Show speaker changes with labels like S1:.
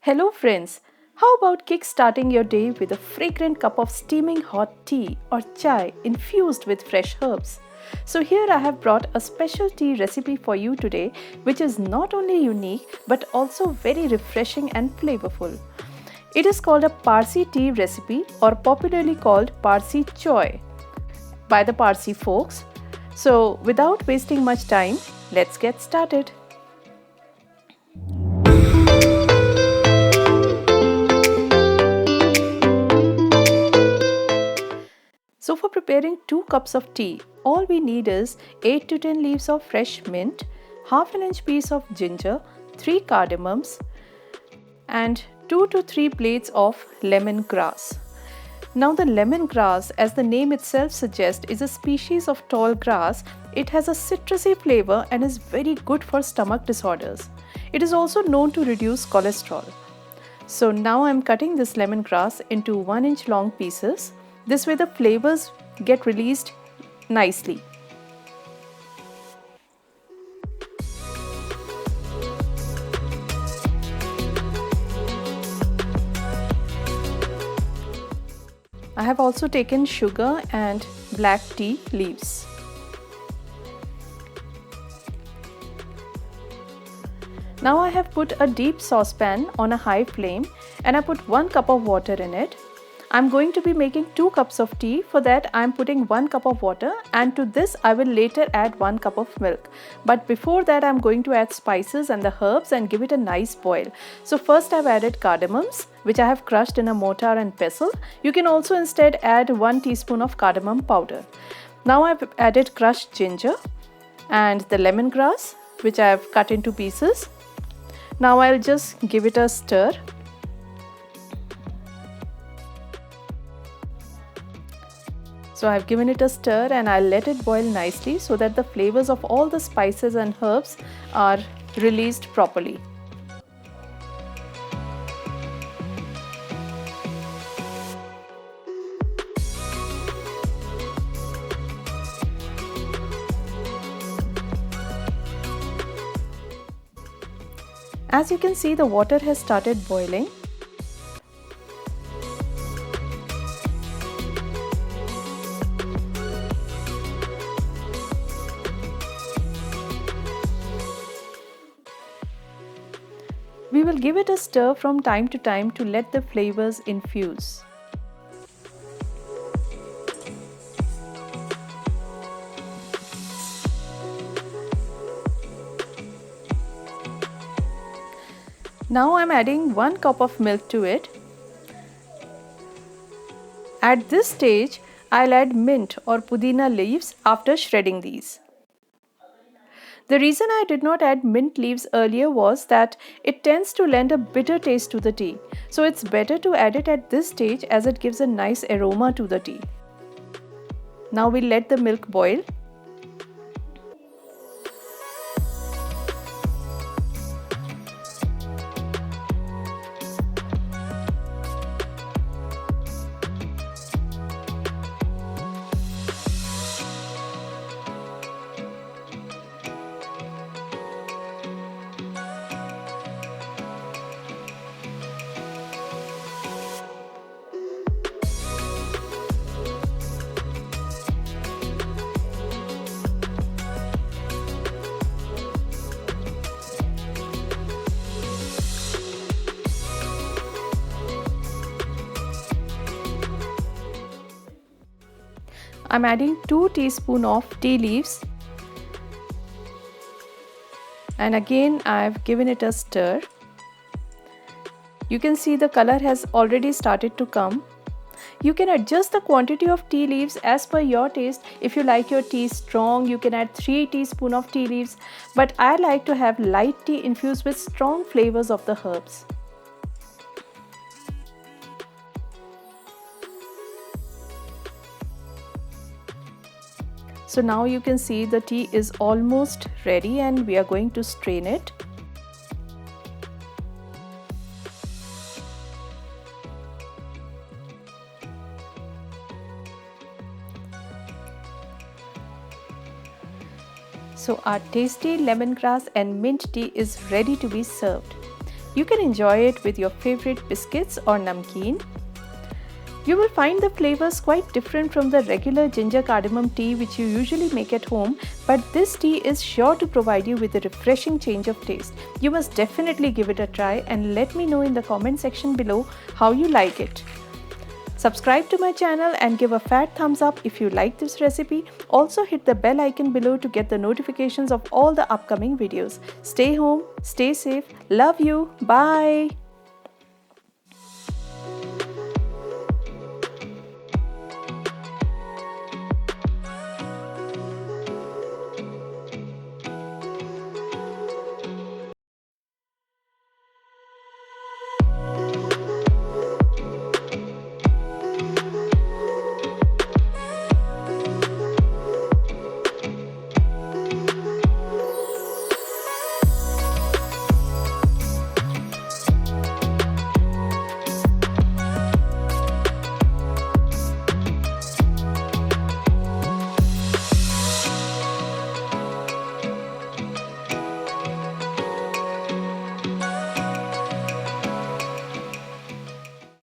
S1: Hello friends, how about kickstarting your day with a fragrant cup of steaming hot tea or chai infused with fresh herbs? So here I have brought a special tea recipe for you today which is not only unique but also very refreshing and flavorful. It is called a Parsi tea recipe or popularly called Parsi choi by the Parsi folks. So without wasting much time, let's get started. So for preparing 2 cups of tea, all we need is 8 to 10 leaves of fresh mint, half an inch piece of ginger, 3 cardamoms and 2 to 3 blades of lemongrass. Now the lemongrass, as the name itself suggests, is a species of tall grass. It has a citrusy flavor and is very good for stomach disorders. It is also known to reduce cholesterol. So now I am cutting this lemongrass into 1 inch long pieces. This way the flavors get released nicely. I have also taken sugar and black tea leaves. Now I have put a deep saucepan on a high flame and I put 1 cup of water in it. I'm going to be making 2 cups of tea. For that I'm putting 1 cup of water, and to this I will later add 1 cup of milk. But before that I'm going to add spices and the herbs and give it a nice boil. So first I've added cardamoms, which I have crushed in a mortar and pestle. You can also instead add 1 teaspoon of cardamom powder. Now I've added crushed ginger and the lemongrass, which I have cut into pieces. Now I'll just give it a stir. So I've given it a stir and I'll let it boil nicely so that the flavors of all the spices and herbs are released properly. As you can see, the water has started boiling. We will give it a stir from time to time to let the flavors infuse. Now I'm adding 1 cup of milk to it. At this stage, I'll add mint or pudina leaves after shredding these. The reason I did not add mint leaves earlier was that it tends to lend a bitter taste to the tea. So it's better to add it at this stage as it gives a nice aroma to the tea. Now we'll let the milk boil. I'm adding 2 teaspoons of tea leaves and again I've given it a stir. You can see the color has already started to come. You can adjust the quantity of tea leaves as per your taste. If you like your tea strong, you can add 3 teaspoons of tea leaves, but I like to have light tea infused with strong flavors of the herbs. So now you can see the tea is almost ready and we are going to strain it. So our tasty lemongrass and mint tea is ready to be served. You can enjoy it with your favorite biscuits or namkeen. You will find the flavors quite different from the regular ginger cardamom tea which you usually make at home, but this tea is sure to provide you with a refreshing change of taste. You must definitely give it a try and let me know in the comment section below how you like it. Subscribe to my channel and give a fat thumbs up if you like this recipe. Also hit the bell icon below to get the notifications of all the upcoming videos. Stay home, stay safe, love you, bye.